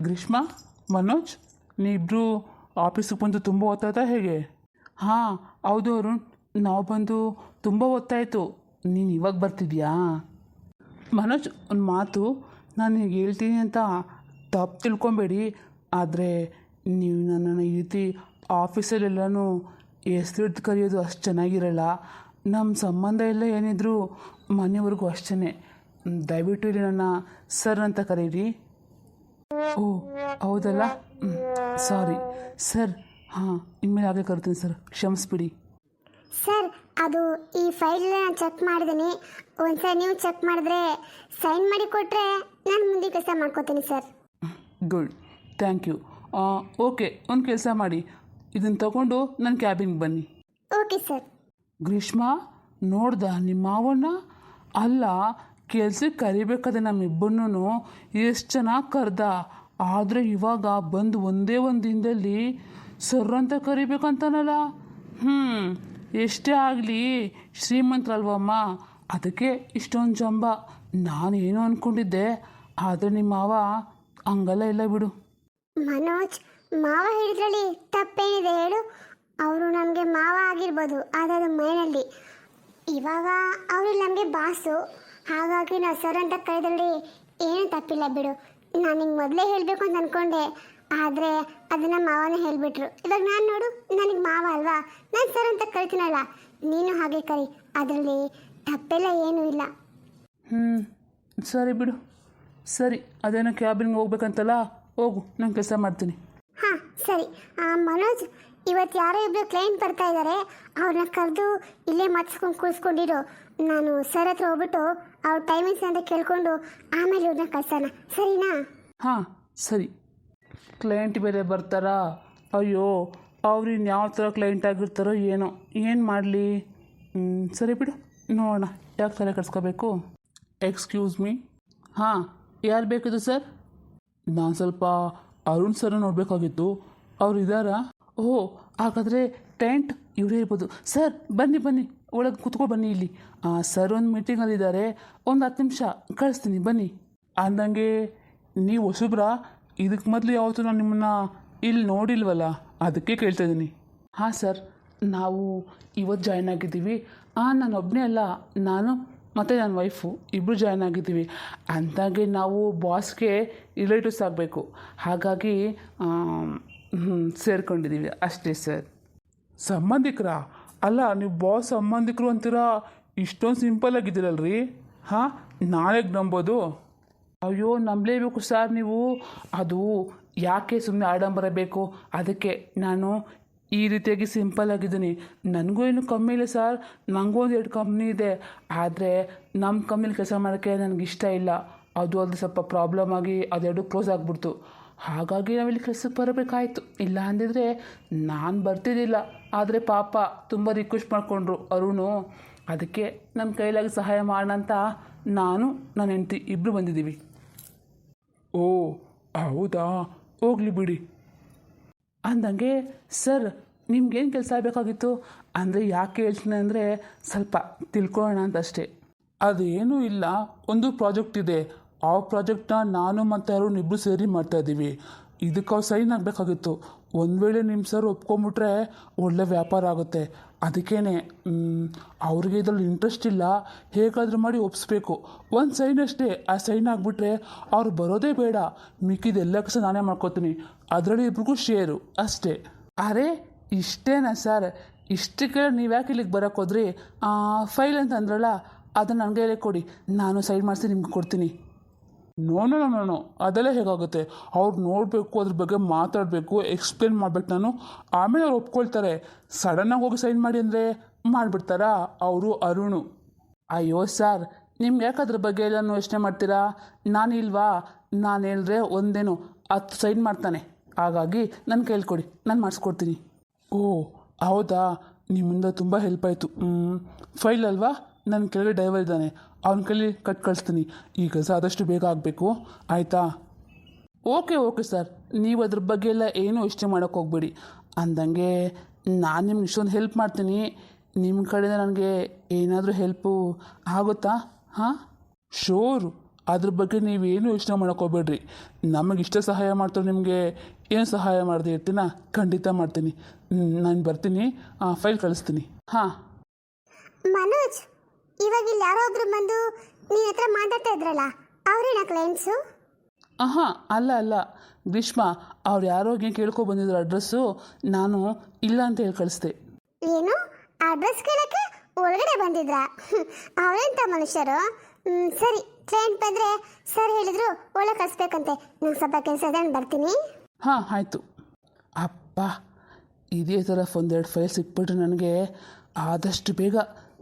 ಗ್ರೀಷ್ಮಾ, ಮನೋಜ್, ನೀವಿಬ್ಬರು ಆಫೀಸಿಗೆ ಬಂದು ತುಂಬ ಹೊತ್ತಾಯ್ತಾ ಹೇಗೆ? ಹಾಂ ಹೌದು ಅರುಣ್, ನಾವು ಬಂದು ತುಂಬ ಹೊತ್ತಾಯಿತು. ನೀನು ಇವಾಗ ಬರ್ತಿದ್ಯಾ? ಮನೋಜ್, ಒಂದು ಮಾತು, ನಾನು ಈಗ ಹೇಳ್ತೀನಿ ಅಂತ ತಪ್ಪು ತಿಳ್ಕೊಬೇಡಿ. ಆದರೆ ನೀವು ನನ್ನನ್ನು ಈ ರೀತಿ ಆಫೀಸಲ್ಲೆಲ್ಲನೂ ಹೆಸ್ರಿಡ್ದು ಕರೆಯೋದು ಅಷ್ಟು ಚೆನ್ನಾಗಿರಲ್ಲ. ನಮ್ಮ ಸಂಬಂಧ ಎಲ್ಲ ಏನಿದ್ರು ಮನೆಯವ್ರಿಗೂ ಅಷ್ಟೇ. ದಯವಿಟ್ಟು ಇಲ್ಲಿ ನನ್ನ ಸರ್ ಅಂತ ಕರೀರಿ. ಓ ಹೌದಲ್ಲ, ಸಾರಿ ಸರ್. ಹಾಂ, ಇನ್ಮೇಲೆ ಹಾಗೆ ಕರಿತೀನಿ ಸರ್, ಕ್ಷಮಿಸ್ಬಿಡಿ. ಸರ್, ಅದು ಈ ಫೈಲ್ ನಾನು ಚೆಕ್ ಮಾಡಿದ್ದೀನಿ. ಒಂದ್ಸರಿ ನೀವು ಚೆಕ್ ಮಾಡಿದ್ರೆ ಸೈನ್ ಮಾಡಿ ಕೊಟ್ಟರೆ ನಾನು ಮುಂದೆ ಕೆಲಸ ಮಾಡ್ಕೋತೀನಿ sir. Good, thank you. Okay, ಒಂದು ಕೆಲಸ ಮಾಡಿ, ಇದನ್ನು ತಗೊಂಡು ನನ್ನ ಕ್ಯಾಬಿನ್ಗೆ ಬನ್ನಿ. Okay sir. ಗ್ರೀಷ್ಮಾ, ನೋಡ್ದ ನಿಮ್ಮ ಮಾವಣ್ಣ? ಅಲ್ಲ, ಕೆಲ್ಸಕ್ಕೆ ಕರಿಬೇಕಾದ್ರೆ ನಮ್ಮಿಬ್ಬರನ್ನೂ ಎಷ್ಟು ಚೆನ್ನಾಗಿ ಕರೆದ. ಆದರೆ ಇವಾಗ ಬಂದು ಒಂದೇ ಒಂದು ದಿನದಲ್ಲಿ ಸರ್ ಅಂತ ಕರಿಬೇಕಂತಾನಲ್ಲ. ಎಷ್ಟೇ ಆಗಲಿ ಶ್ರೀಮಂತರಲ್ವಮ್ಮ, ಅದಕ್ಕೆ ಇಷ್ಟೊಂದು ಜಂಬ. ನಾನು ಏನೋ ಅಂದ್ಕೊಂಡಿದ್ದೆ, ಆದರೆ ನಿಮ್ಮ ಮಾವ ಹಂಗಲ್ಲ ಇಲ್ಲ ಬಿಡು. ಮನೋಜ್, ಮಾವ ಹೇಳಿದ್ರಲ್ಲಿ ತಪ್ಪೇನಿದೆ ಹೇಳು? ಅವರು ನಮಗೆ ಮಾವ ಆಗಿರ್ಬೋದು, ಆದರೆ ಅದು ಮೈನಲ್ಲಿ. ಇವಾಗ ಅವರು ನಮಗೆ ಬಾಸು, ಹಾಗಾಗಿ ನಾವು ಸರ್ ಅಂತ ಕರೆದ್ರಲ್ಲಿ ಏನೂ ತಪ್ಪಿಲ್ಲ ಬಿಡು. ನಾನು ನಿಂಗೆ ಮೊದಲೇ ಹೇಳಬೇಕು ಅಂತ ಅಂದ್ಕೊಂಡೆ, ಆದರೆ ಅದನ್ನು ಮಾವನೇ ಹೇಳಿಬಿಟ್ರು. ಇವಾಗ ನಾನು ನೋಡು, ನನಗೆ ಮಾವ ಅಲ್ವಾ, ನಾನು ಸರ್ ಅಂತ ಕರಿತೀನಲ್ಲ, ನೀನು ಹಾಗೆ ಕರಿ, ಅದರಲ್ಲಿ ತಪ್ಪೆಲ್ಲ ಏನೂ ಇಲ್ಲ. ಸರಿ ಬಿಡು. ಸರಿ, ಅದೇನೋ ಕ್ಯಾಬಿನ್ಗೆ ಹೋಗ್ಬೇಕಂತಲ್ಲ, ಹೋಗು, ನಾನು ಕೆಲಸ ಮಾಡ್ತೀನಿ. ಹಾಂ ಸರಿ. ಮನೋಜ್, ಇವತ್ತು ಯಾರೋ ಇಬ್ಬರು ಕ್ಲೈಂಟ್ ಬರ್ತಾ ಇದ್ದಾರೆ, ಅವ್ರನ್ನ ಕರೆದು ಇಲ್ಲೇ ಮತ್ಸ್ಕೊಂಡು ಕೂರಿಸ್ಕೊಂಡಿರು. ನಾನು ಸರ್ ಹತ್ರ ಹೋಗ್ಬಿಟ್ಟು ಅವ್ರ ಟೈಮಿಂಗ್ಸ್ ಅಂತ ಕೇಳಿಕೊಂಡು ಆಮೇಲೆ ಇವ್ರನ್ನ ಕಳ್ಸೋಣ, ಸರಿನಾ? ಹಾಂ ಸರಿ. ಕ್ಲೈಂಟ್ ಬೇರೆ ಬರ್ತಾರಾ? ಅಯ್ಯೋ, ಅವ್ರು ಇನ್ಯಾವ ಥರ ಕ್ಲೈಂಟ್ ಆಗಿರ್ತಾರೋ ಏನೋ, ಏನು ಮಾಡಲಿ? ಸರಿ ಬಿಡು, ನೋಡೋಣ. ಯಾಕೆ ತಲೆ ಕೆಡಿಸ್ಕೋಬೇಕು? Excuse me. ಹಾಂ, ಯಾರು ಬೇಕಿದ್ದು ಸರ್? ನಾನು ಸ್ವಲ್ಪ ಅರುಣ್ ಸರ್ ನೋಡಬೇಕಾಗಿತ್ತು. ಅವ್ರು ಇದ್ದಾರಾ? ಓಹ್, ಹಾಗಾದರೆ ಟೆಂಟ್ ಇವರೇ ಇರ್ಬೋದು. ಸರ್ ಬನ್ನಿ ಬನ್ನಿ, ಒಳಗೆ ಕೂತ್ಕೊ ಬನ್ನಿ ಇಲ್ಲಿ. ಸರ್ ಒಂದು ಮೀಟಿಂಗಲ್ಲಿದ್ದಾರೆ, ಒಂದು 10 ನಿಮಿಷ ಕಳಿಸ್ತೀನಿ, ಬನ್ನಿ. ಅಂದಂಗೆ ನೀವು ಹೊಸಬ್ರಾ? ಇದಕ್ಕೆ ಮೊದಲು ಯಾವತ್ತೂ ನಾನು ನಿಮ್ಮನ್ನು ಇಲ್ಲಿ ನೋಡಿಲ್ವಲ್ಲ, ಅದಕ್ಕೆ ಕೇಳ್ತಾ ಇದ್ದೀನಿ. ಹಾಂ ಸರ್, ನಾವು ಇವತ್ತು ಜಾಯ್ನ್ ಆಗಿದ್ದೀವಿ. ನಾನು ಒಬ್ಬನೇ ಅಲ್ಲ, ನಾನು ಮತ್ತು ನನ್ನ ವೈಫು ಇಬ್ಬರು ಜಾಯ್ನ್ ಆಗಿದ್ದೀವಿ. ಅಂದಾಗೆ ನಾವು ಬಾಸ್ಗೆ ರಿಲೇಟಿವ್ಸ್ ಆಗಬೇಕು, ಹಾಗಾಗಿ ಸೇರ್ಕೊಂಡಿದ್ದೀವಿ ಅಷ್ಟೇ ಸರ್. ಸಂಬಂಧಿಕರಾ? ಅಲ್ಲ, ನೀವು ಬಾಸ್ ಸಂಬಂಧಿಕರು ಅಂತೀರಾ, ಇಷ್ಟೊಂದು ಸಿಂಪಲ್ ಆಗಿದ್ದೀರಲ್ರಿ. ಹಾಂ, ನಾಳೆಗೆ ನಂಬೋದು? ಅಯ್ಯೋ, ನಂಬಲೇಬೇಕು ಸರ್ ನೀವು. ಅದು ಯಾಕೆ ಸುಮ್ಮನೆ ಆಡಂಬರ ಬೇಕು, ಅದಕ್ಕೆ ನಾನು ಈ ರೀತಿಯಾಗಿ ಸಿಂಪಲ್ ಆಗಿದ್ದೀನಿ. ನನಗೂ ಏನು ಕಮ್ಮಿ ಇಲ್ಲ ಸರ್, ನನಗೂ 1-2 ಕಂಪ್ನಿ ಇದೆ. ಆದರೆ ನಮ್ಮ ಕಂಪ್ನಿಲಿ ಕೆಲಸ ಮಾಡೋಕ್ಕೆ ನನಗಿಷ್ಟ ಇಲ್ಲ. ಅದು ಅಲ್ಲಿ ಸ್ವಲ್ಪ ಪ್ರಾಬ್ಲಮ್ ಆಗಿ ಅದೆರಡು ಕ್ಲೋಸ್ ಆಗಿಬಿಡ್ತು. ಹಾಗಾಗಿ ನಾವಿಲ್ಲಿ ಕೆಲಸಕ್ಕೆ ಬರಬೇಕಾಯ್ತು. ಇಲ್ಲ ಅಂದಿದ್ರೆ ನಾನು ಬರ್ತಿದ್ದಿಲ್ಲ. ಆದರೆ ಪಾಪ ತುಂಬ ರಿಕ್ವೆಸ್ಟ್ ಮಾಡಿಕೊಂಡ್ರು ಅರುಣು, ಅದಕ್ಕೆ ನಮ್ಮ ಕೈಲಾಗಿ ಸಹಾಯ ಮಾಡೋಣ ಅಂತ ನಾನು ನನ್ನ ಹೆಂಡತಿ ಇಬ್ಬರು ಬಂದಿದ್ದೀವಿ. ಓ ಹೌದಾ, ಹೋಗಲಿ ಬಿಡಿ. ಅಂದಂಗೆ ಸರ್, ನಿಮ್ಗೇನು ಕೆಲಸ ಆಗಬೇಕಾಗಿತ್ತು? ಅಂದರೆ ಯಾಕೆ ಹೇಳ್ತೀನಿ ಅಂದರೆ ಸ್ವಲ್ಪ ತಿಳ್ಕೊಳ್ಳೋಣ ಅಂತ ಅಷ್ಟೇ. ಅದೇನೂ ಇಲ್ಲ, ಒಂದು ಪ್ರಾಜೆಕ್ಟ್ ಇದೆ. ಆ ಪ್ರಾಜೆಕ್ಟ್ನ ನಾನು ಮತ್ತು ಅರುಣ್ ಇಬ್ಬರು ಸೇರಿ ಮಾಡ್ತಾಯಿದ್ದೀವಿ. ಇದಕ್ಕೆ ಅವ್ರು ಸೈನ್ ಆಗಬೇಕಾಗಿತ್ತು. ಒಂದು ವೇಳೆ ನಿಮ್ಮ ಸರ್ ಒಪ್ಕೊಂಬಿಟ್ರೆ ಒಳ್ಳೆ ವ್ಯಾಪಾರ ಆಗುತ್ತೆ. ಅದಕ್ಕೇ ಅವ್ರಿಗೆ ಇದರಲ್ಲಿ ಇಂಟ್ರೆಸ್ಟ್ ಇಲ್ಲ, ಹೇಗಾದರೂ ಮಾಡಿ ಒಪ್ಪಿಸ್ಬೇಕು. ಒಂದು ಸೈನ್ ಅಷ್ಟೇ, ಆ ಸೈನ್ ಆಗಿಬಿಟ್ರೆ ಅವ್ರು ಬರೋದೇ ಬೇಡ. ಮಿಕ್ಕಿದೆಲ್ಲ ಕೆಲಸ ನಾನೇ ಮಾಡ್ಕೋತೀನಿ. ಅದರಲ್ಲಿ ಇಬ್ರಿಗೂ ಶೇರು ಅಷ್ಟೇ. ಅರೆ ಇಷ್ಟೇನಾ ಸರ್? ಇಷ್ಟಕ್ಕೆ ನೀವು ಯಾಕೆ ಇಲ್ಲಿಗೆ ಬರೋಕ್ಕೆ ಹೋದ್ರಿ? ಫೈಲ್ ಅಂತ ಅಂದ್ರಲ್ಲ, ಅದನ್ನು ನನಗೆ ಕೊಡಿ, ನಾನು ಸೈನ್ ಮಾಡಿಸಿ ನಿಮ್ಗೆ ಕೊಡ್ತೀನಿ. ನೋ, ಅದೆಲ್ಲ ಹೇಗಾಗುತ್ತೆ? ಅವ್ರು ನೋಡಬೇಕು, ಅದ್ರ ಬಗ್ಗೆ ಮಾತಾಡಬೇಕು, ಎಕ್ಸ್ಪ್ಲೇನ್ ಮಾಡ್ಬೇಕು ನಾನು, ಆಮೇಲೆ ಅವ್ರು ಒಪ್ಕೊಳ್ತಾರೆ. ಸಡನ್ನಾಗಿ ಹೋಗಿ ಸೈನ್ ಮಾಡಿ ಅಂದರೆ ಮಾಡಿಬಿಡ್ತಾರಾ? ಅವರು ಅರುಣು. ಅಯ್ಯೋ ಸರ್, ನಿಮ್ಗೆ ಯಾಕೆ ಅದ್ರ ಬಗ್ಗೆ ಎಲ್ಲನೂ ಯೋಚನೆ ಮಾಡ್ತೀರಾ? ನಾನು ಇಲ್ವಾ? ನಾನು ಹೇಳಿದ್ರೆ ಒಂದೇನು 10 ಸೈನ್ ಮಾಡ್ತಾನೆ. ಹಾಗಾಗಿ ನನ್ನ ಕೈಲಿ ಕೊಡಿ, ನಾನು ಮಾಡಿಸ್ಕೊಡ್ತೀನಿ. ಓ ಹೌದಾ, ನಿಮ್ಮಿಂದ ತುಂಬ ಹೆಲ್ಪ್ ಆಯಿತು. ಫೈಲ್ ಅಲ್ವಾ? ನನ್ನ ಕೆಳಗೆ ಡ್ರೈವರ್ ಇದ್ದಾನೆ, ಅವನ ಕೈಲಿ ಕಳಿಸ್ತೀನಿ. ಈ ಕೆಲಸ ಆದಷ್ಟು ಬೇಗ ಆಗಬೇಕು, ಆಯಿತಾ? ಓಕೆ ಸರ್, ನೀವು ಅದ್ರ ಬಗ್ಗೆ ಎಲ್ಲ ಏನೂ ಯೋಚನೆ ಮಾಡೋಕ್ಕೆ ಹೋಗ್ಬೇಡಿ. ಅಂದಂಗೆ ನಾನು ನಿಮ್ಗೆ ಇಷ್ಟೊಂದು ಹೆಲ್ಪ್ ಮಾಡ್ತೀನಿ, ನಿಮ್ಮ ಕಡೆಯಿಂದ ನನಗೆ ಏನಾದರೂ ಹೆಲ್ಪು ಆಗುತ್ತಾ? ಹಾಂ ಶೋರು, ಅದ್ರ ಬಗ್ಗೆ ನೀವೇನು ಯೋಚನೆ ಮಾಡೋಕ್ಕೋಗ್ಬೇಡ್ರಿ. ನಮಗೆ ಇಷ್ಟ ಸಹಾಯ ಮಾಡ್ತಾರೆ, ನಿಮಗೆ ಏನು ಸಹಾಯ ಮಾಡದೆ ಇರ್ತೀನ? ಖಂಡಿತ ಮಾಡ್ತೀನಿ. ನಾನು ಬರ್ತೀನಿ, ಫೈಲ್ ಕಳಿಸ್ತೀನಿ. ಹಾಂ ಮನೋಜ್, ಇವಾಗ ಇಲ್ಲಿ ಯಾರೋ ಒಬ್ರು ಬಂದು ನಿನ್ನ ಹತ್ರ ಮಾತಾಡ್ತಾ ಇದ್ರಲ್ಲ, ಅವ್ರೇನಾ ಕ್ಲೈಂಟ್ಸು? ಹಾಂ ಅಲ್ಲ ಗ್ರೀಷ್ಮಾ, ಅವ್ರು ಯಾರೋಗಿ ಕೇಳ್ಕೊ ಬಂದಿದ್ರು ಅಡ್ರೆಸ್ಸು, ನಾನು ಇಲ್ಲ ಅಂತ ಹೇಳಿ ಕಳಿಸ್ದೆ. ಏನು, ಅಡ್ರೆಸ್ ಕೇಳಕ್ಕೆ ಒಳಗಡೆ ಬಂದಿದ್ರಾ? ಅವರೆಂಥ ಮನುಷ್ಯರು? ಸರಿ, ಕ್ಲೈಂಟ್ ಬಂದರೆ ಸರ್ ಹೇಳಿದ್ರು ಒಳಗೆ ಕಳಿಸ್ಬೇಕಂತೆ. ನಂಗೆ ಸ್ವಲ್ಪ ಕೆಲಸ ಇದೆ, ನಾನು ಬರ್ತೀನಿ. ಹಾಂ ಆಯಿತು. ಅಪ್ಪ, ಇದೇ ಥರ ಒಂದೆರಡು ಫೈಲ್ ಸಿಕ್ಬಿಟ್ರೆ ನನಗೆ ಆದಷ್ಟು ಬೇಗ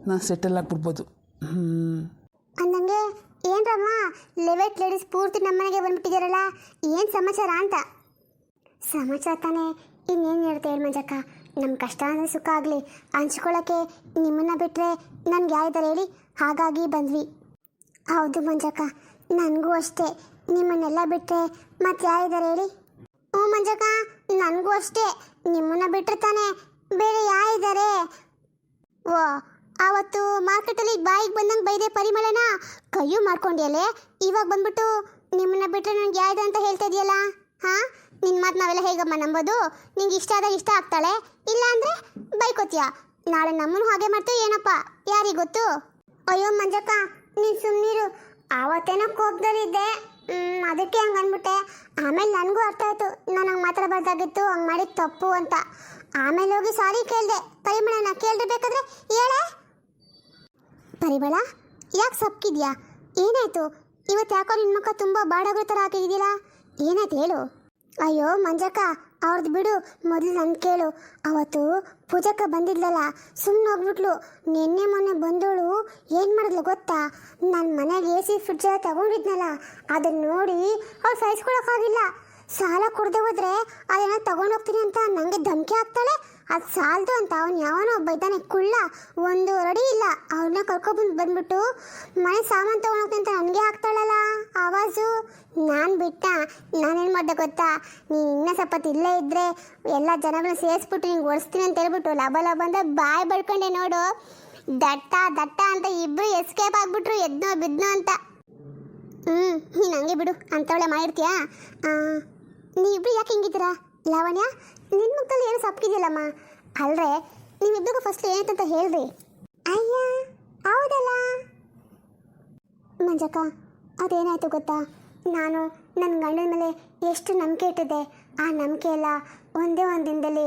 ನಾನು ಸೆಟಲ್ ಆಗಿಬಿಡ್ಬೋದು. ಅಂದಂಗೆ ಏನ್ರಮ್ಮ, ಲೆವೆಟ್ ಲೇಡೀಸ್ ಪೂರ್ತಿ ನಮ್ಮನೆಗೆ ಬಂದ್ಬಿಟ್ಟಿದ್ದಾರಲ್ಲ, ಏನು ಸಮಾಚಾರ ಅಂತ? ಸಮಾಚಾರ ತಾನೇ, ಇನ್ನೇನು ಹೇಳ್ತೆ ಹೇಳಿ ಮಂಜಕ್ಕ. ನಮ್ಮ ಕಷ್ಟ ಅಂದರೆ ಸುಖ ಆಗಲಿ ಹಂಚ್ಕೊಳ್ಳೋಕ್ಕೆ ನಿಮ್ಮನ್ನು ಬಿಟ್ಟರೆ ನನಗೆ ಯಾರಿದ್ದಾರೆ ಹೇಳಿ, ಹಾಗಾಗಿ ಬಂದ್ವಿ. ಹೌದು ಮಂಜಕ್ಕ, ನನಗೂ ಅಷ್ಟೇ. ನಿಮ್ಮನ್ನೆಲ್ಲ ಬಿಟ್ಟರೆ ಮತ್ತೆ ಯಾರಿದ್ದಾರೆ ಹೇಳಿ? ಹ್ಞೂ ಮಂಜಕ್ಕ, ನನಗೂ ಅಷ್ಟೇ. ನಿಮ್ಮನ್ನು ಬಿಟ್ಟರೆ ತಾನೇ ಬೇರೆ ಯಾರಿದ್ದಾರೆ? ಓ, ಆವತ್ತು ಮಾರ್ಕೆಟಲ್ಲಿ ಬಾಯಿಗೆ ಬಂದಂಗೆ ಬೈದೆ ಪರಿಮಳನ ಕೈಯೂ ಮಾಡ್ಕೊಂಡಿಯಲ್ಲೇ, ಇವಾಗ ಬಂದ್ಬಿಟ್ಟು ನಿಮ್ಮನ್ನ ಬಿಟ್ಟರೆ ನನಗೆ ಯಾರಿದೆ ಅಂತ ಹೇಳ್ತಾ ಇದೆಯಲ್ಲ? ಹಾಂ, ನಿನ್ನ ಮಾತು ನಾವೆಲ್ಲ ಹೇಗಮ್ಮ ನಂಬೋದು? ನಿಂಗೆ ಇಷ್ಟ ಆದಾಗ ಇಷ್ಟ ಆಗ್ತಾಳೆ, ಇಲ್ಲ ಅಂದರೆ ಬೈಕೋತೀಯ. ನಾಳೆ ನಮ್ಮನ್ನು ಹಾಗೆ ಮಾಡ್ತೀವಿ ಏನಪ್ಪ, ಯಾರಿಗೆ ಗೊತ್ತು? ಅಯ್ಯೋ ಮಂಜಕ್ಕ, ನೀನು ಸುಮ್ಮನಿರು. ಆವತ್ತೇನೋ ಕೋಪದಲ್ಲಿದ್ದೆ, ಅದಕ್ಕೆ ಹಂಗೆ ಅಂದ್ಬಿಟ್ಟೆ. ಆಮೇಲೆ ನನಗೂ ಅರ್ಥ ಆಯಿತು, ನಾನು ಹಂಗೆ ಮಾತಾಡಬಾರ್ದಾಗಿತ್ತು, ಹಂಗೆ ಮಾಡಿದ ತಪ್ಪು ಅಂತ. ಆಮೇಲೆ ಹೋಗಿ ಸಾರಿ ಕೇಳಿದೆ. ಪರಿಮಳನ ಕೇಳಿರ್ಬೇಕಾದ್ರೆ ಹೇಳೆ. ಪರಿಮಳ, ಯಾಕೆ ಸಪ್ಕಿದ್ಯಾ? ಏನಾಯಿತು ಇವತ್ತು? ಯಾಕೋ ನಿನ್ನ ಮುಖ ತುಂಬ ಬಾಡಾಗೋ ಥರ ಹಾಕಿದ್ದೀರಾ? ಏನಾಯ್ತು ಹೇಳು. ಅಯ್ಯೋ ಮಂಜಕ್ಕ, ಅವ್ರದ್ದು ಬಿಡು, ಮೊದಲು ನನ್ನ ಕೇಳು. ಅವತ್ತು ಪೂಜಕ್ಕ ಬಂದಿದ್ಲಲ್ಲ, ಸುಮ್ಮನೆ ಹೋಗ್ಬಿಟ್ಲು. ನಿನ್ನೆ ಮೊನ್ನೆ ಬಂದೋಳು ಏನು ಮಾಡಿದ್ಲು ಗೊತ್ತಾ? ನನ್ನ ಮನೆಗೆ AC ಫ್ರಿಡ್ಜ್ ಎಲ್ಲ ತಗೊಂಡಿದ್ನಲ್ಲ, ಅದನ್ನು ನೋಡಿ ಅವ್ಳು ಸಹಿಸ್ಕೊಳಕ್ಕಾಗಿಲ್ಲ. ಸಾಲ ಕೊಡದೆ ಹೋದ್ರೆ ಅದೇನೋ ತಗೊಂಡೋಗ್ತೀನಿ ಅಂತ ನನಗೆ ಧಮಕಿ ಹಾಕ್ತಾಳೆ. ಅದು ಸಾಲದು ಅಂತ ಅವನು ಯಾವನೋ ಒಬ್ಬ ಇದ್ದಾನೆ ಕುಳ್ಳ, ಒಂದು ರಡಿ ಇಲ್ಲ. ಅವ್ರನ್ನ ಬಂದ್ಬಿಟ್ಟು ಮನೆ ಸಾಮಾನು ತೊಗೊಂಡೋಗ್ತೀನಿ ಅಂತ ನನಗೆ ಹಾಕ್ತಾಳಲ್ಲ ಆವಾಜು. ನಾನು ಬಿಟ್ಟ, ನಾನೇನು ಮಾಡ್ದೆ ಗೊತ್ತಾ? ನೀನು ಇನ್ನೂ ಸ್ವಲ್ಪ ಇಲ್ಲೇ ಇದ್ದರೆ ಎಲ್ಲ ಜನಗಳನ್ನ ಸೇರಿಸ್ಬಿಟ್ಟು ನಿಂಗೆ ಓಡಿಸ್ತೀನಿ ಅಂತ ಹೇಳ್ಬಿಟ್ಟು ಲಬ ಅಂತ ಬಾಯಿ ಬಡ್ಕೊಂಡೆ ನೋಡು. ದಟ್ಟ ಅಂತ ಇಬ್ಬರು ಎಸ್ಕೇಪ್ ಆಗಿಬಿಟ್ರು, ಎದ್ನೋ ಬಿದ್ನೋ ಅಂತ. ನೀನು ಹಂಗೆ ಬಿಡು, ಅಂಥವಳೆ ಮಾಡಿರ್ತೀಯಾ? ನೀವಿಬ್ರು ಯಾಕೆ ಹಿಂಗಿದ್ದೀರಾ? ಲಾವಣ್ಯ, ನಿನ್ನ ಮುಖದಲ್ಲಿ ಏನು ಸಪ್ಕಿದೆಯಲ್ಲಮ್ಮ. ಅಲ್ರೆ, ನೀವಿಬ್ಬರಿಗೂ ಫಸ್ಟ್ ಏನಂತ ಹೇಳ್ರಿ. ಅಯ್ಯ, ಹೌದಲ್ಲ ಮಂಜಕ್ಕ, ಅದೇನಾಯ್ತು ಗೊತ್ತಾ? ನಾನು ನನ್ನ ಗಂಡನ ಮೇಲೆ ಎಷ್ಟು ನಂಬಿಕೆ ಇಟ್ಟಿದ್ದೆ, ಆ ನಂಬಿಕೆ ಎಲ್ಲ ಒಂದೇ ಒಂದು ದಿನದಲ್ಲಿ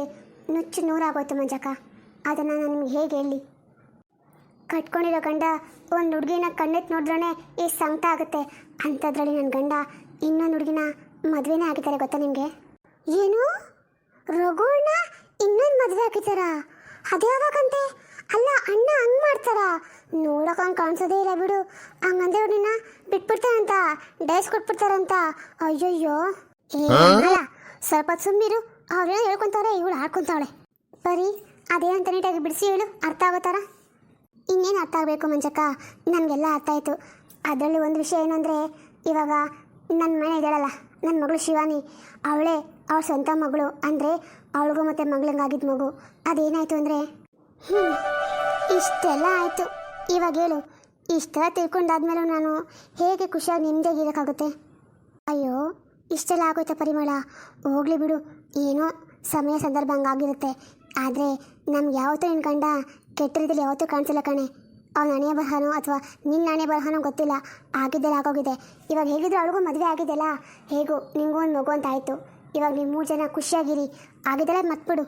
ನುಚ್ಚು ನೂರಾಗೋಯ್ತು ಮಂಜಕ್ಕ. ಅದನ್ನು ನಾನು ನಿಮ್ಗೆ ಹೇಗೆ ಹೇಳಿ? ಕಟ್ಕೊಂಡಿರೋ ಗಂಡ ಒಂದು ಹುಡುಗಿನ ಕಣ್ಣೆತ್ತು ನೋಡಿದ್ರೇ ಎಷ್ಟು ಸಂಕಟ ಆಗುತ್ತೆ. ಅಂಥದ್ರಲ್ಲಿ ನನ್ನ ಗಂಡ ಇನ್ನೊಂದು ಹುಡುಗಿನ ಮದುವೆನೇ ಆಗಿದ್ದಾರೆ ಗೊತ್ತಾ ನಿಮಗೆ? ಏನು, ರಘುವಣ್ಣ ಇನ್ನೊಂದು ಮದುವೆ ಆಗಿದ್ದಾರಾ? ಅದು ಯಾವಾಗಂತೆ? ಅಲ್ಲ, ಅಣ್ಣ ಹಂಗೆ ಮಾಡ್ತಾರಾ? ನೋಡೋಕೆ ಹಂಗೆ ಕಾಣಿಸೋದೇ ಇಲ್ಲ ಬಿಡು. ಹಂಗಂದ್ರೆ ಅವ್ರನ್ನ ಬಿಟ್ಬಿಡ್ತಾರಂತ, ಡೈಸ್ ಕೊಟ್ಬಿಡ್ತಾರಂತ. ಅಯ್ಯಯ್ಯೋ, ಏನಿಲ್ಲ, ಸ್ವಲ್ಪ ಸುಮ್ಮಿರು. ಅವ್ರೇನೋ ಹೇಳ್ಕೊತಾವ್ರೆ, ಇವಳು ಆಡ್ಕೊತಾವಳೆ. ಬರೀ ಅದೇನಂತ ನೀಟಾಗಿ ಬಿಡಿಸಿ ಹೇಳು, ಅರ್ಥ ಆಗೋ ಥರ. ಇನ್ನೇನು ಅರ್ಥ ಆಗಬೇಕು ಮಂಜಕ್ಕ, ನನಗೆಲ್ಲ ಅರ್ಥ ಆಯಿತು. ಅದರಲ್ಲಿ ಒಂದು ವಿಷಯ ಏನಂದರೆ, ಇವಾಗ ನನ್ನ ಮನೆ ಇದ್ದಾಳಲ್ಲ, ನನ್ನ ಮಗಳು ಶಿವಾನಿ, ಅವಳೇ ಅವಳ ಸ್ವಂತ ಮಗಳು. ಅಂದರೆ ಅವಳಿಗೂ ಮತ್ತು ಮಗಳಂಗಾಗಿದ್ದ ಮಗು. ಅದೇನಾಯಿತು ಅಂದರೆ, ಇಷ್ಟೆಲ್ಲ ಆಯಿತು. ಇವಾಗ ಹೇಳು, ಇಷ್ಟೆಲ್ಲ ತಿಳ್ಕೊಂಡಾದ್ಮೇಲೂ ನಾನು ಹೇಗೆ ಖುಷಿಯಾಗಿ ನಿಮ್ಮದೇಗಿರೋಕ್ಕಾಗುತ್ತೆ? ಅಯ್ಯೋ, ಇಷ್ಟೆಲ್ಲ ಆಗೋಯ್ತಾ ಪರಿಮಳ? ಹೋಗಲಿ ಬಿಡು, ಏನೋ ಸಮಯ ಸಂದರ್ಭ ಹಂಗಾಗಿರುತ್ತೆ. ಆದರೆ ನಮ್ಗೆ ಯಾವತ್ತೂ ನಿನ್ನ ಗಂಡ ಕೆಟ್ಟ ರೀತಿಯಲ್ಲಿ ಯಾವತ್ತೂ ಕಾಣಿಸಿಲ್ಲ ಕಣೆ. ಅವ್ನ ಹಣೆ ಬರಹನೋ ಅಥವಾ ನಿನ್ನ ಹಣೆ ಬರಹನೋ ಗೊತ್ತಿಲ್ಲ, ಆಗಿದ್ದೆಲ್ಲ ಆಗೋಗಿದೆ. ಇವಾಗ ಹೇಗಿದ್ರು ಅವಳಿಗೂ ಮದುವೆ ಆಗಿದೆಯಲ್ಲ, ಹೇಗೂ ನಿಮಗೂ ಒಂದು ಮಗು ಅಂತ ಆಯಿತು. ಇವಾಗ ನೀವು 3 ಜನ ಖುಷಿಯಾಗಿರಿ. ಆಗಿದ್ದೆಲ್ಲ ಮರ್ತ್ಬಿಡು.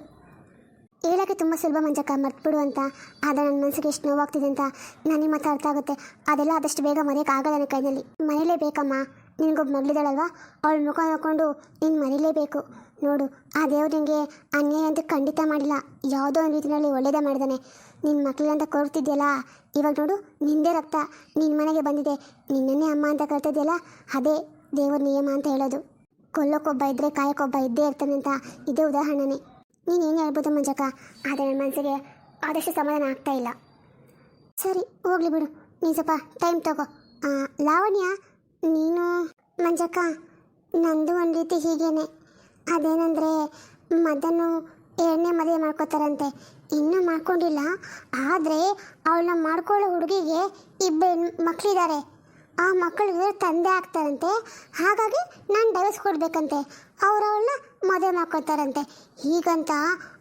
ಹೇಳೋಕ್ಕೆ ತುಂಬ ಸುಲಭ ಮಂಜಕ್ಕ, ಮರ್ತ್ಬಿಡು ಅಂತ. ಆದರೆ ನನ್ನ ಮನಸ್ಸಿಗೆ ಎಷ್ಟು ನೋವಾಗ್ತಿದೆ ಅಂತ ನನಗೆ ಮತ್ತೆ ಅರ್ಥ ಆಗುತ್ತೆ. ಅದೆಲ್ಲ ಆದಷ್ಟು ಬೇಗ ಮರೆಯೋಕ್ಕಾಗಲ್ಲ ನನ್ನ ಕೈನಲ್ಲಿ. ಮರೀಲೇಬೇಕಮ್ಮ, ನಿನಗೊಬ್ಬ ಮಗಳಿದ್ದಾಳಲ್ವ, ಅವಳ ಮುಖ ನೋಡಿಕೊಂಡು ನೀನು ಮರೀಲೇಬೇಕು. ನೋಡು, ಆ ದೇವ್ರು ನಿನಗೆ ಅನ್ಯಾಯ ಅಂತ ಖಂಡಿತ ಮಾಡಿಲ್ಲ, ಯಾವುದೋ ಒಂದು ರೀತಿಯಲ್ಲಿ ಒಳ್ಳೇದೇ ಮಾಡಿದ್ದಾನೆ. ನಿನ್ನ ಮಕ್ಕಳಿಗಂತ ಕೊಡ್ತಿದ್ಯಲ್ಲ, ಇವಾಗ ನೋಡು, ನಿಂದೇ ರಕ್ತ ನಿನ್ನ ಮನೆಗೆ ಬಂದಿದೆ, ನಿನ್ನನ್ನೇ ಅಮ್ಮ ಅಂತ ಕರ್ತಿದ್ಯಲ್ಲ, ಅದೇ ದೇವ್ರ ನಿಯಮ ಅಂತ ಹೇಳೋದು. ಕೊಲ್ಲೋಕ್ಕೊಬ್ಬ ಇದ್ದರೆ ಕಾಯಕ್ಕೊಬ್ಬ ಇದ್ದೇ ಇರ್ತಾನೆ ಅಂತ ಇದೇ ಉದಾಹರಣೆನೇ. ನೀನೇನು ಹೇಳ್ಬೋದು ಮಂಜಕ್ಕ, ಆದರೆ ನನ್ನ ಮನಸ್ಸಿಗೆ ಆದಷ್ಟು ಸಮಾಧಾನ ಆಗ್ತಾ ಇಲ್ಲ. ಸರಿ, ಹೋಗ್ಲಿ ಬಿಡು, ನೀನು ಸ್ವಲ್ಪ ಟೈಮ್ ತಗೋ. ಲಾವಣ್ಯ, ನೀನು ಮಂಜಕ್ಕ, ನಂದು ಒಂದು ರೀತಿ ಹೀಗೇನೆ. ಅದೇನೆಂದರೆ, ಮದನು 2ನೇ ಮದುವೆ ಮಾಡ್ಕೋತಾರಂತೆ. ಇನ್ನೂ ಮಾಡ್ಕೊಂಡಿಲ್ಲ, ಆದರೆ ಅವಳನ್ನ ಮಾಡ್ಕೊಳ್ಳೋ ಹುಡುಗಿಗೆ 2 ಮಕ್ಕಳಿದ್ದಾರೆ. ಆ ಮಕ್ಕಳಿಗೆ ತಂದೆ ಆಗ್ತಾರಂತೆ. ಹಾಗಾಗಿ ನಾನು ಡೈವರ್ಸ್ ಕೊಡಬೇಕಂತೆ. ಅವರವಳನ್ನ ಮದುವೆ ಮಾಡ್ಕೊತಾರಂತೆ. ಹೀಗಂತ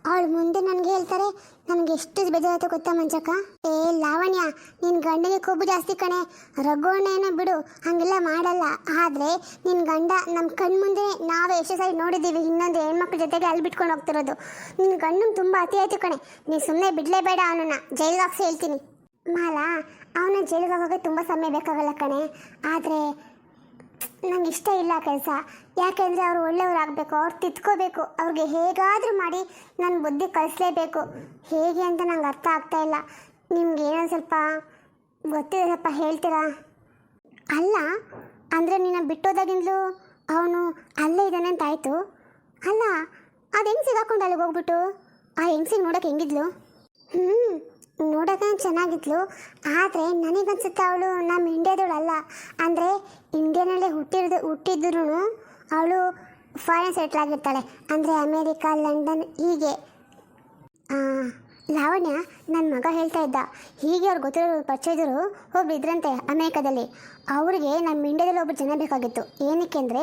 ಅವಳು ಮುಂದೆ ನನಗೆ ಹೇಳ್ತಾರೆ. ನನಗೆ ಎಷ್ಟು ಬೇಜಾರಾಯ್ತು ಗೊತ್ತಾ ಮಂಜಕ್ಕ. ಏ ಲಾವಣ್ಯ, ನಿನ್ನ ಗಂಡನಿಗೆ ಕೊಬ್ಬು ಜಾಸ್ತಿ ಕಣೆ. ರಘುವಣ್ಣನ ಬಿಡು, ಹಾಗೆಲ್ಲ ಮಾಡಲ್ಲ. ಆದರೆ ನಿನ್ನ ಗಂಡ ನಮ್ಮ ಕಣ್ಮುಂದೆ ನಾವೇ ಎಷ್ಟು ಸಾರಿ ನೋಡಿದ್ದೀವಿ ಇನ್ನೊಂದು ಹೆಣ್ಮಕ್ಳ ಜೊತೆಗೆ ಅಲ್ಲಿ ಬಿಟ್ಕೊಂಡು ಹೋಗ್ತಿರೋದು. ನಿನ್ನ ಗಂಡನ ತುಂಬ ಅತಿ ಆಯ್ತು ಕಣೆ. ನೀನು ಸುಮ್ಮನೆ ಬಿಡಲೇಬೇಡ, ಅವನನ್ನು ಜೈಲಿಗೆ ಹಾಕ್ಸಿ ಹೇಳ್ತೀನಿ. ಮಾಲಾ, ಅವನ ಜೈಲಿಗೆ ಹೋಗೋಕ್ಕೆ ತುಂಬ ಸಮಯ ಬೇಕಾಗಲ್ಲ ಕಣೆ. ಆದರೆ ನಂಗೆ ಇಷ್ಟ ಇಲ್ಲ ಕೆಲಸ. ಯಾಕೆಂದರೆ ಅವರು ಒಳ್ಳೆಯವರಾಗಬೇಕು, ಅವ್ರು ತಿದ್ಕೋಬೇಕು. ಅವ್ರಿಗೆ ಹೇಗಾದರೂ ಮಾಡಿ ನನ್ನ ಬುದ್ಧಿ ಕಲಿಸ್ಲೇಬೇಕು. ಹೇಗೆ ಅಂತ ನಂಗೆ ಅರ್ಥ ಆಗ್ತಾ ಇಲ್ಲ. ನಿಮ್ಗೆ ಏನೋ ಸ್ವಲ್ಪ ಗೊತ್ತಿದೆ, ಸ್ವಲ್ಪ ಹೇಳ್ತೀರಾ? ಅಲ್ಲ ಅಂದರೆ ನಿನ್ನ ಬಿಟ್ಟೋದಾಗಿಂದಲೂ ಅವನು ಅಲ್ಲೇ ಇದ್ದಾನೆ ಅಂತ ಆಯಿತು. ಅಲ್ಲ, ಅದು ಹೆಂಗೆ ಸಿಗಾಕೊಂಡು ಅಲ್ಲಿಗೆ ಹೋಗ್ಬಿಟ್ಟು ಆ ಹೆಂಗ್ಸಿಗೆ ನೋಡೋಕೆ ಹೆಂಗಿದ್ಲು? ನೋಡೋಕೆ ಚೆನ್ನಾಗಿದ್ಲು. ಆದರೆ ನನಗನ್ಸುತ್ತೆ ಅವಳು ನಮ್ಮ ಇಂಡಿಯಾದವಳಲ್ಲ. ಅಂದರೆ ಇಂಡಿಯಾನಲ್ಲೇ ಹುಟ್ಟಿದ್ರು ಅವಳು ಫಾರಿನ್ ಸೆಟ್ಲ್ ಆಗಿರ್ತಾಳೆ. ಅಂದರೆ ಅಮೇರಿಕಾ, ಲಂಡನ್ ಹೀಗೆ. ಲಾವಣ್ಯ, ನನ್ನ ಮಗ ಹೇಳ್ತಾ ಇದ್ದ, ಹೀಗೆ ಅವ್ರು ಗೊತ್ತಿರೋ ಪರಿಚಯದರು ಒಬ್ರು ಇದ್ರಂತೆ ಅಮೇರಿಕಾದಲ್ಲಿ. ಅವ್ರಿಗೆ ನಮ್ಮ ಇಂಡಿಯಾದಲ್ಲಿ ಒಬ್ಬರು ಜನ ಬೇಕಾಗಿತ್ತು. ಏನಕ್ಕೆ ಅಂದರೆ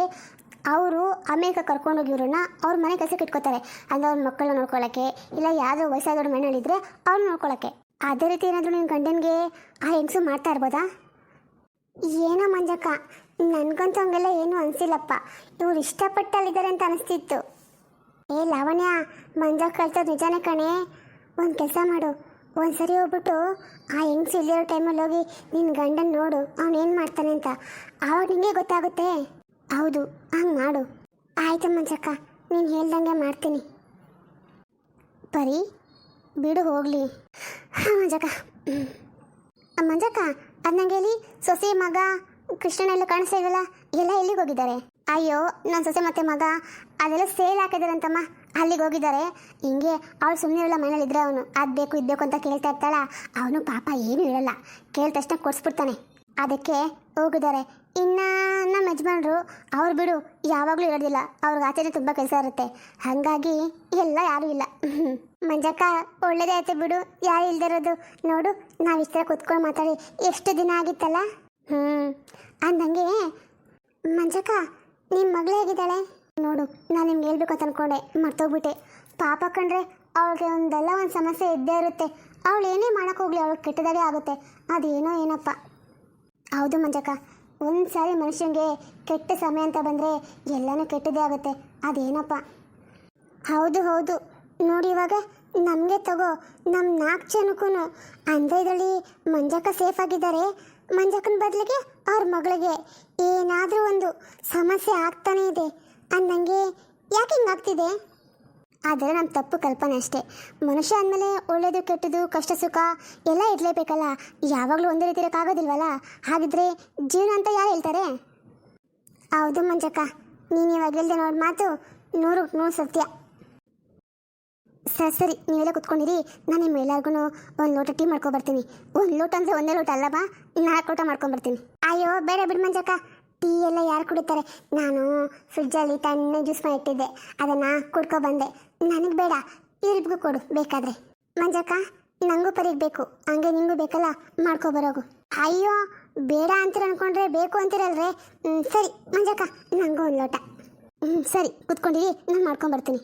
ಅವರು ಅಮೇರಿಕ ಕರ್ಕೊಂಡೋಗಿ ಇವ್ರನ್ನ ಅವ್ರ ಮನೆ ಕೆಲಸಕ್ಕೆ ಇಟ್ಕೋತಾರೆ. ಅಂದರೆ ಅವ್ರ ಮಕ್ಕಳನ್ನ ನೋಡ್ಕೊಳ್ಳೋಕ್ಕೆ, ಇಲ್ಲ ಯಾವುದೋ ವಯಸ್ಸಾದವ್ರ ಮನೆಯಲ್ಲಿದ್ದರೆ ಅವ್ರು ನೋಡ್ಕೊಳ್ಳೋಕ್ಕೆ. ಅದೇ ರೀತಿ ಏನಾದರೂ ನಿನ್ನ ಗಂಡನಿಗೆ ಆ ಹೆಂಗಸು ಮಾಡ್ತಾ ಇರ್ಬೋದಾ? ಏನೋ ಮಂಜಕ್ಕ, ನನಗಂತೂ ಹಂಗೆಲ್ಲ ಏನೂ ಅನಿಸಿಲ್ಲಪ್ಪ. ಇವ್ರು ಇಷ್ಟಪಟ್ಟಲ್ಲಿದ್ದಾರೆ ಅಂತ ಅನಿಸ್ತಿತ್ತು. ಏ ಲಾವಣ್ಯ, ಮಂಜಕ್ಕ ಹೇಳ್ತದ್ದು ನಿಜಾನೇ ಕಣೆ. ಒಂದು ಕೆಲಸ ಮಾಡು, ಒಂದು ಸರಿ ಹೋಗ್ಬಿಟ್ಟು ಆ ಹೆಂಗಸು ಇಲ್ಲಿರೋ ಟೈಮಲ್ಲಿ ಹೋಗಿ ನಿನ್ನ ಗಂಡನ ನೋಡು, ಅವನೇನು ಮಾಡ್ತಾನೆ ಅಂತ. ಆವಾಗ ನಿಮಗೆ ಗೊತ್ತಾಗುತ್ತೆ. ಹೌದು, ಹಂಗೆ ಮಾಡು. ಆಯಿತು ಮಂಜಕ್ಕ, ನೀನು ಹೇಳ್ದಂಗೆ ಮಾಡ್ತೀನಿ. ಪರಿ ಬಿಡು ಹೋಗಲಿ. ಹಾಂ ಮಂಜಕ್ಕ. ಮಂಜಕ್ಕ, ಅದು ನನಗೆ ಹೇಳಿ, ಸೊಸೆ ಮಗ ಕೃಷ್ಣನೆಲ್ಲ ಕಾಣಿಸ್ತಾ ಇಲ್ವಲ್ಲ, ಎಲ್ಲ ಎಲ್ಲಿಗೆ ಹೋಗಿದ್ದಾರೆ? ಅಯ್ಯೋ, ನನ್ನ ಸೊಸೆ ಮತ್ತೆ ಮಗ ಅದೆಲ್ಲ ಸೇಲ್ ಹಾಕಿದಾರಂತಮ್ಮ, ಅಲ್ಲಿಗೆ ಹೋಗಿದ್ದಾರೆ. ಹಿಂಗೆ ಅವಳು ಸುಮ್ಮನೆ ಇರಲ್ಲ, ಮನೇಲಿದ್ರೆ ಅವನು ಅದು ಬೇಕು ಇದು ಬೇಕು ಅಂತ ಕೇಳ್ತಾ ಇರ್ತಾಳ. ಅವನು ಪಾಪ ಏನೂ ಇರಲ್ಲ, ಕೇಳಿದ ತಕ್ಷಣ ಕೊಡಿಸ್ಬಿಡ್ತಾನೆ. ಅದಕ್ಕೆ ಹೋಗಿದ್ದಾರೆ. ಇನ್ನು ನಮ್ಮ ಯಜಮಾನ್ರು ಅವ್ರು ಬಿಡು, ಯಾವಾಗಲೂ ಇರೋದಿಲ್ಲ, ಅವ್ರಿಗೆ ಆಚೆನೇ ತುಂಬ ಕೆಲಸ ಇರುತ್ತೆ. ಹಾಗಾಗಿ ಎಲ್ಲ ಯಾರೂ ಇಲ್ಲ. ಮಂಜಕ್ಕ, ಒಳ್ಳೇದೇ ಆಯ್ತು ಬಿಡು, ಯಾರು ಇಲ್ದಿರೋದು. ನೋಡು, ನಾವು ಇಷ್ಟ ಕೂತ್ಕೊಂಡು ಮಾತಾಡಿ ಎಷ್ಟು ದಿನ ಆಗಿತ್ತಲ್ಲ. ಅಂದಂಗೆ ಮಂಜಕ್ಕ, ನಿಮ್ಮ ಮಗಳು ಹೇಗಿದ್ದಾಳೆ? ನೋಡು, ನಾನು ನಿಮ್ಗೆ ಹೇಳ್ಬೇಕು ಅಂತ ಅಂದ್ಕೊಂಡೆ, ಮರ್ತೋಗ್ಬಿಟ್ಟೆ. ಪಾಪ ಕಂಡ್ರೆ ಅವಳಿಗೆ ಒಂದಲ್ಲ ಒಂದು ಸಮಸ್ಯೆ ಇದ್ದೇ ಇರುತ್ತೆ. ಅವಳು ಏನೇ ಮಾಡೋಕ್ಕೋಗ್ಲಿ ಅವಳಿಗೆ ಕೆಟ್ಟದಾಗೇ ಆಗುತ್ತೆ. ಅದೇನೋ ಏನಪ್ಪ. ಹೌದು ಮಂಜಕ್ಕ, ಒಂದು ಸಾರಿ ಮನುಷ್ಯನಿಗೆ ಕೆಟ್ಟ ಸಮಯ ಅಂತ ಬಂದರೆ ಎಲ್ಲನೂ ಕೆಟ್ಟದೇ ಆಗುತ್ತೆ. ಅದೇನಪ್ಪ. ಹೌದು ಹೌದು, ನೋಡಿ ಇವಾಗ ನಮಗೆ ತಗೋ, ನಮ್ಮ 4 ಜನಕ್ಕೂ ಅಂದರೆ ಇದರಲ್ಲಿ ಮಂಜಕ್ಕ ಸೇಫ್ ಆಗಿದ್ದಾರೆ. ಮಂಜಕ್ಕನ ಬದಲಿಗೆ ಅವ್ರ ಮಗಳಿಗೆ ಏನಾದರೂ ಒಂದು ಸಮಸ್ಯೆ ಆಗ್ತಾನೇ ಇದೆ ಅಂದಂಗೆ. ಯಾಕೆ ಹಿಂಗಾಗ್ತಿದೆ? ಆದರೆ ನಮ್ಮ ತಪ್ಪು ಕಲ್ಪನೆ ಅಷ್ಟೇ. ಮನುಷ್ಯ ಅಂದಮೇಲೆ ಒಳ್ಳೆಯದು ಕೆಟ್ಟದ್ದು ಕಷ್ಟ ಸುಖ ಎಲ್ಲ ಇರಲೇಬೇಕಲ್ಲ. ಯಾವಾಗಲೂ ಒಂದೇ ರೀತಿ ಇರೋಕ್ಕಾಗೋದಿಲ್ವಲ್ಲ. ಹಾಗಿದ್ರೆ ಜೀವನ ಅಂತ ಯಾರು ಹೇಳ್ತಾರೆ? ಹೌದು ಮಂಜಕ್ಕ, ನೀನು ಇವಾಗ ಹೇಳ್ದೆ ನೋಡಿ ಮಾತು 100% ಸತ್ಯ. ಸರಿ, ನೀವೆಲ್ಲ ಕುತ್ಕೊಂಡಿರಿ. ನಾನು ನಿಮ್ಮ ಎಲ್ಲರಿಗೂ ಒಂದು ಲೋಟ ಟೀ ಮಾಡ್ಕೊಬರ್ತೀನಿ. ಒಂದು ಲೋಟ ಅಂದರೆ ಒಂದೇ ಲೋಟ ಅಲ್ಲವಾ, 4 ಲೋಟ ಮಾಡ್ಕೊಂಬರ್ತೀನಿ. ಅಯ್ಯೋ ಬೇಡ ಬಿಡು ಮಂಜಕ್ಕ, ಟೀ ಎಲ್ಲ ಯಾರು ಕುಡಿತಾರೆ? ನಾನು ಫ್ರಿಜ್ಜಲ್ಲಿ ತಣ್ಣಗೆ ಜ್ಯೂಸ್ ಮಾಡಿಟ್ಟಿದ್ದೆ, ಅದನ್ನು ಕುಡ್ಕೊಬಂದೆ. ನನಗೆ ಬೇಡ, ಇವ್ರಿಬ್ಗೂ ಕೊಡು ಬೇಕಾದರೆ. ಮಂಜಕ್ಕ, ನನಗೂ ಪರಿಗೆ ಬೇಕು, ಹಂಗೆ ನಿಮಗೂ ಬೇಕಲ್ಲ, ಮಾಡ್ಕೊಬರೋಗು. ಅಯ್ಯೋ ಬೇಡ ಅಂತೀರ ಅಂದ್ಕೊಂಡ್ರೆ ಬೇಕು ಅಂತೀರಲ್ರೇ. ಸರಿ ಮಂಜಕ್ಕ, ನನಗೂ ಒಂದು ಲೋಟ. ಸರಿ ಕುತ್ಕೊಂಡಿರಿ, ನಾನು ಮಾಡ್ಕೊಂಬರ್ತೀನಿ.